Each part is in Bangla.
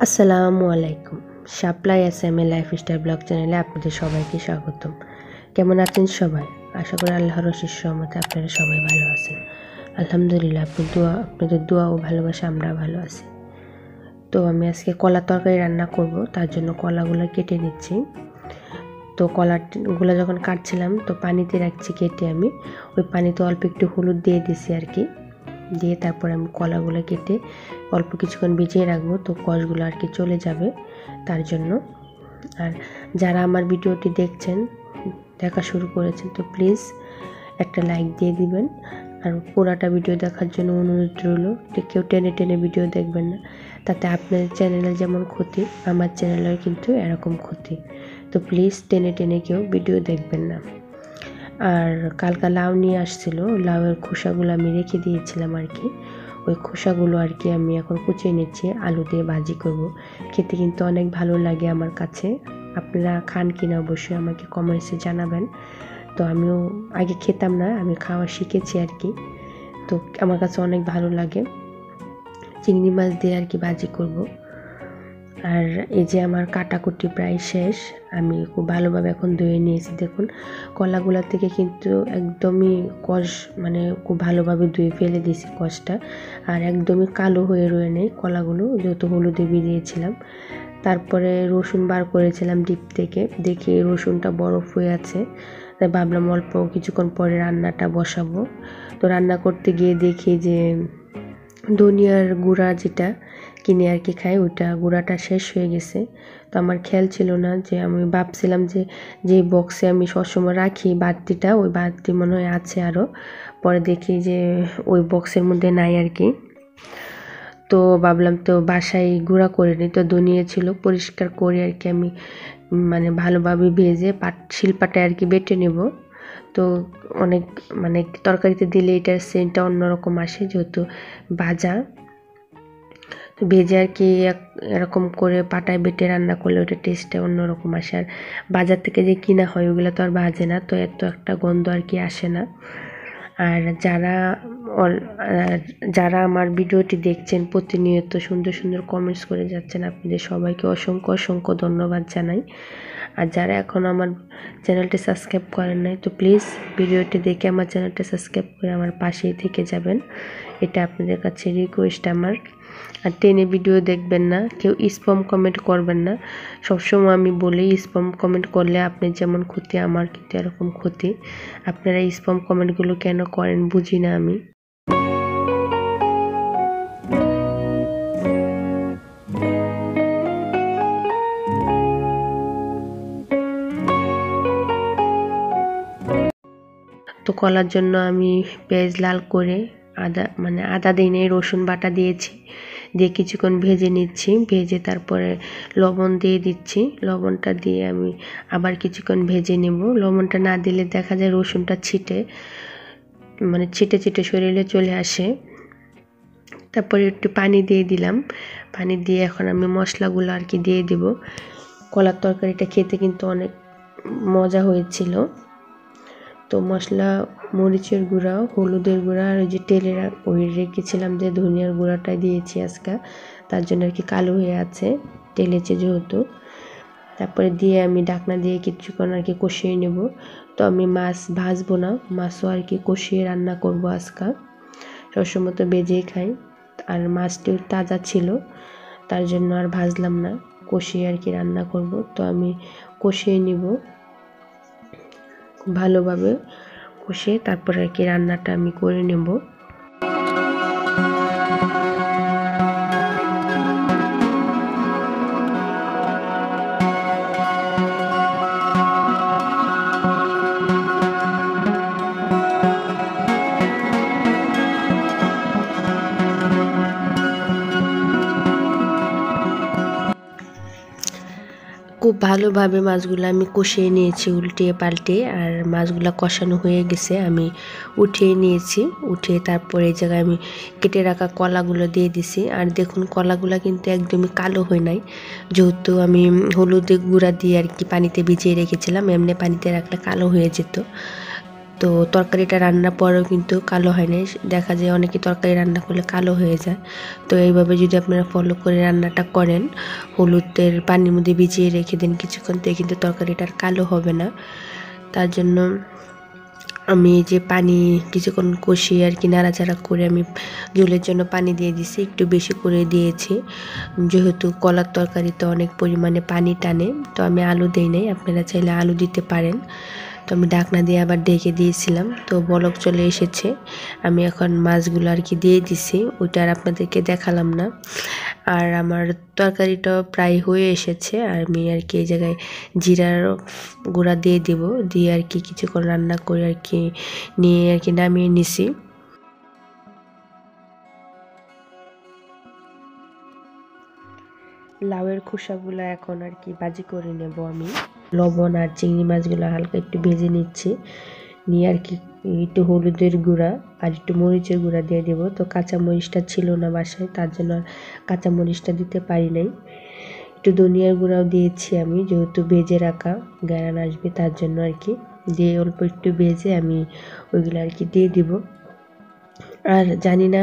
আসসালামু আলাইকুম। শাপলা এসএমএ লাইফস্টাইল ব্লগ চ্যানেলে আপনাদের সবাইকে স্বাগতম। কেমন আছেন সবাই? আশা করি আল্লাহর অশেষ রহমতে আপনারা সবাই ভালো আছেন। আলহামদুলিল্লাহ, আপনাদের দোয়া ও ভালোবাসা আমরা ভালো আছি। তো আমি আজকে কলা তরকারি রান্না করব, তার জন্য কলাগুলো কেটে নিচ্ছি। তো কলাগুলো যখন কাটছিলাম তো পানিতে রাখছি কেটে, আমি ওই পানিতে অল্প একটু হলুদ দিয়ে দিছি আর কি, দিয়ে তারপর আমি কলাগুলো কেটে অল্প কিছুক্ষণ ভিজিয়ে রাখবো, তো কষগুলো আর কি চলে যাবে তার জন্য। আর যারা আমার ভিডিওটি দেখা শুরু করেছেন তো প্লিজ একটা লাইক দিয়ে দিবেন, আর পুরাটা ভিডিও দেখার জন্য অনুরোধ রইল। কেউ টেনে টেনে ভিডিও দেখবেন না, তাতে আপনার চ্যানেলের যেমন ক্ষতি, আমার চ্যানেলের কিন্তু এরকম ক্ষতি। তো প্লিজ টেনে টেনে কেউ ভিডিও দেখবেন না। আর কালকা লাউ নিয়ে আসছিল, লাউয়ের খোসাগুলো আমি রেখে দিয়েছিলাম আর কি, ওই খোসাগুলো আর কি আমি এখন কুচিয়ে নিচ্ছি, আলু দিয়ে ভাজি করব। খেতে কিন্তু অনেক ভালো লাগে আমার কাছে। আপনারা খান কিনা অবশ্যই আমাকে কমেন্টসে জানাবেন। তো আমিও আগে খেতাম না, আমি খাওয়া শিখেছি আর কি, তো আমার কাছে অনেক ভালো লাগে। চিংড়ি মাছ দিয়ে আর কি ভাজি করব। আর এই যে আমার কাটাকুটি প্রায় শেষ, আমি খুব ভালোভাবে এখন ধুয়ে নিয়েছি। দেখুন কলাগুলা থেকে কিন্তু একদমই কষ, মানে খুব ভালোভাবে ধুয়ে ফেলে দিয়েছি কষটা, আর একদমই কালো হয়ে রয়ে নেই কলাগুলো, যেহেতু হলুদে ভিজিয়েছিলাম। তারপরে রসুন বার করেছিলাম ডিপ থেকে, দেখি রসুনটা বরফ হয়ে আছে, তাই ভাবলাম অল্প কিছুক্ষণ পরে রান্নাটা বসাবো। তো রান্না করতে গিয়ে দেখি যে ধনিয়ার গুঁড়া যেটা কিনে আর কি খাই, ওইটা গুঁড়াটা শেষ হয়ে গেছে। তো আমার খেয়াল ছিল না, যে আমি ভাবছিলাম যে বক্সে আমি সবসময় রাখি বাড়তিটা, ওই বাড়তি মনে হয় আছে আরও, পরে দেখি যে ওই বক্সের মধ্যে নাই আর কি। তো ভাবলাম তো বাসায় গুঁড়া করে নিই, তো ধনিয়া ছিল, পরিষ্কার করে আর কি আমি মানে ভালোভাবে ভেজে শিলপাটায় আর কি বেটে নেব। তো অনেক তরকারিতে দিলে এটার সেন্টটা অন্যরকম আসে, যেহেতু ভাজা। তো ভেজে আর কি এরকম করে পাটায় বেটে রান্না করলে ওটা টেস্টটা অন্যরকম আসে। আর বাজার থেকে যে কিনা হয় ওগুলো তো আর ভাজে না, তো এত একটা গন্ধ আর কি আসে না। আর যারা আমার ভিডিওটি দেখছেন প্রতিনিয়ত সুন্দর সুন্দর কমেন্টস করে যাচ্ছেন, আপনাদের সবাইকে অসংখ্য অসংখ্য ধন্যবাদ জানাই। আর যারা এখন আমার চ্যানেলটি সাবস্ক্রাইব করেন নাই, তো প্লিজ ভিডিওটি দেখে আমার চ্যানেলটা সাবস্ক্রাইব করে আমার পাশেই থেকে যাবেন, এটা আপনাদের কাছে রিকোয়েস্ট আমার। আর টেনে ভিডিও দেখবেন না, কেউ স্প্যাম কমেন্ট করবেন না। সবসময় আমি বলি, স্প্যাম কমেন্ট করলে আপনি যেমন ক্ষতি, আমার কিন্তু এরকম ক্ষতি। আপনারা স্প্যাম কমেন্টগুলো কেন করেন বুঝি না আমি। তো কলার জন্য আমি পেঁয়াজ লাল করে আদা দিই নাই, রসুন বাটা দিয়েছি, দিয়ে কিছুক্ষণ ভেজে নিচ্ছি। ভেজে তারপরে লবণ দিয়ে দিচ্ছি, লবণটা দিয়ে আমি আবার কিছুক্ষণ ভেজে নেব। লবণটা না দিলে দেখা যায় রসুনটা ছিটে ছিটে শরীরে চলে আসে। তারপরে একটু পানি দিয়ে দিলাম, পানি দিয়ে এখন আমি মশলাগুলো আর কি দিয়ে দিব। কলার তরকারিটা খেতে কিন্তু অনেক মজা হয়েছিল। তো মশলা, মরিচের গুঁড়া, হলুদের গুঁড়া, আর ওই যে তেলে রেখেছিলাম যে ধনিয়ার গুঁড়াটা দিয়েছি আজকে, তার জন্য আর কি কালো হয়ে আছে, তেলেছে যেহেতু। তারপরে দিয়ে আমি ঢাকনা দিয়ে কিছুক্ষণ আর কি কষিয়ে নেব। তো আমি মাছ ভাজবো না, মাছও আর কি কষিয়ে রান্না করব আজকে, সবসময় তো ভেজেই খাই। আর মাছটিও তাজা ছিল, তার জন্য আর ভাজলাম না, কষিয়ে আর কি রান্না করব। তো আমি কষিয়ে নিব ভালোভাবে, কষিয়ে তারপরে আর কি রান্নাটা আমি করে নেব। খুব ভালোভাবে মাছগুলো আমি কষিয়ে নিয়েছি উল্টিয়ে পাল্টে, আর মাছগুলো কষানো হয়ে গেছে, আমি উঠিয়ে নিয়েছি। উঠিয়ে তারপরে এই জায়গায় আমি কেটে রাখা কলাগুলো দিয়ে দিছি। আর দেখুন কলাগুলো কিন্তু একদমই কালো হয় নাই, যেহেতু আমি হলুদের গুঁড়া দিয়ে আর কি পানিতে ভিজিয়ে রেখেছিলাম, এমনি পানিতে রাখলে কালো হয়ে যেত। তো তরকারিটা রান্নার পরেও কিন্তু কালো হয় না। দেখা যায় অনেকে তরকারি রান্না করলে কালো হয়ে যায়। তো এইভাবে যদি আপনারা ফলো করে রান্নাটা করেন, হলুদের পানির মধ্যে ভিজিয়ে রেখে দিন কিছুক্ষণ, তো কিন্তু তরকারিটা আর কালো হবে না। তার জন্য আমি যে পানি কিছুক্ষণ কষিয়ে আর কি নাড়াচাড়া করে আমি ঝোলের জন্য পানি দিয়ে দিছি, একটু বেশি করে দিয়েছি, যেহেতু কলার তরকারিতে অনেক পরিমাণে পানি টানে। তো আমি আলু দেই নাই, আপনারা চাইলে আলু দিতে পারেন। তো আমি ঢাকনা দিয়ে আবার ঢেকে দিয়েছিলাম, তো বলক চলে এসেছে। আমি এখন মাছগুলো আর কি দিয়ে দিছি, ওইটা আর আপনাদেরকে দেখালাম না। আর আমার তরকারিটা প্রায় হয়ে এসেছে, আর আমি আর কি এই জায়গায় জিরার গুঁড়া দিয়ে দিব, দিয়ে আর কি কিছুক্ষণ রান্না করে আর কি নিয়ে আর কি নামিয়ে নিছি। লাউয়ের খোসাগুলো এখন আর কি ভাজি করে নেব আমি। লবণ আর চিংড়ি মাছগুলো হালকা একটু ভেজে নিচ্ছি, নিয়ে আর কি একটু হলুদের গুঁড়া আর একটু মরিচের গুঁড়া দিয়ে দেবো। তো কাঁচা মরিচটা ছিল না বাসায়, তার জন্য আর কাঁচা মরিচটা দিতে পারি নাই। একটু ধনিয়ার গুঁড়াও দিয়েছি আমি, যেহেতু ভেজে রাখা গ্যারান আসবে তার জন্য আর কি। দিয়ে অল্প একটু ভেজে আমি ওইগুলো আর কি দিয়ে দিব। আর জানি না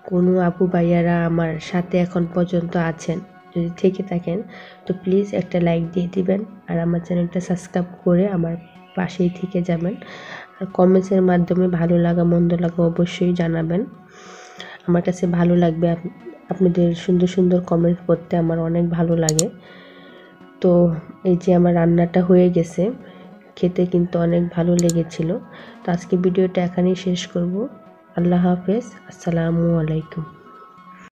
কোনো আপু ভাইয়ারা আমার সাথে এখন পর্যন্ত আছেন, যদি থেকে থাকেন তো প্লিজ একটা লাইক দিয়ে দিবেন, আর আমার চ্যানেলটা সাবস্ক্রাইব করে আমার পাশেই থেকে যাবেন। আর কমেন্টসের মাধ্যমে ভালো লাগা মন্দ লাগা অবশ্যই জানাবেন, আমার কাছে ভালো লাগবে। আপনাদের সুন্দর সুন্দর কমেন্ট করতে আমার অনেক ভালো লাগে। তো এই যে আমার রান্নাটা হয়ে গেছে, খেতে কিন্তু অনেক ভালো লেগেছিল। তো আজকে ভিডিওটা এখানেই শেষ করব। আল্লাহ হাফেজ, আসসালামু আলাইকুম।